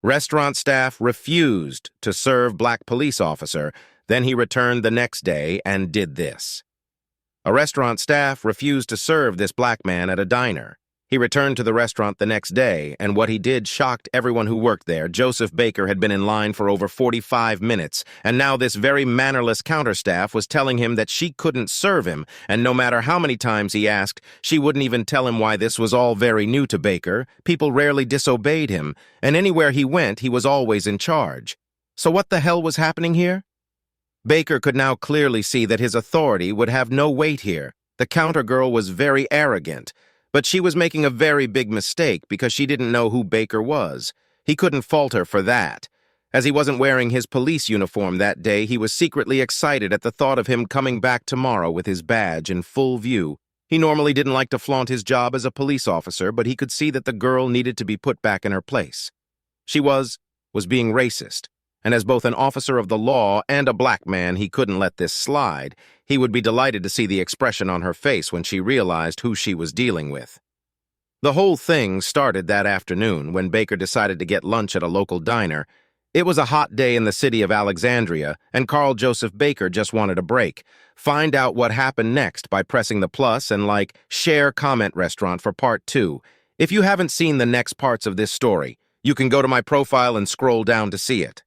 Restaurant staff refused to serve black police officer. Then he returned the next day and did this. A restaurant staff refused to serve this black man at a diner. He returned to the restaurant the next day, and what he did shocked everyone who worked there. Joseph Baker had been in line for over 45 minutes, and now this very mannerless counterstaff was telling him that she couldn't serve him, and no matter how many times he asked, she wouldn't even tell him why this was all very new to Baker. People rarely disobeyed him, and anywhere he went, he was always in charge. So what the hell was happening here? Baker could now clearly see that his authority would have no weight here. The counter girl was very arrogant, but she was making a very big mistake because she didn't know who Baker was. He couldn't fault her for that. As he wasn't wearing his police uniform that day, he was secretly excited at the thought of him coming back tomorrow with his badge in full view. He normally didn't like to flaunt his job as a police officer, but he could see that the girl needed to be put back in her place. She was being racist, and as both an officer of the law and a black man, he couldn't let this slide. He would be delighted to see the expression on her face when she realized who she was dealing with. The whole thing started that afternoon when Baker decided to get lunch at a local diner. It was a hot day in the city of Alexandria, and Carl Joseph Baker just wanted a break. Find out what happened next by pressing the plus and share comment restaurant for part 2. If you haven't seen the next parts of this story, you can go to my profile and scroll down to see it.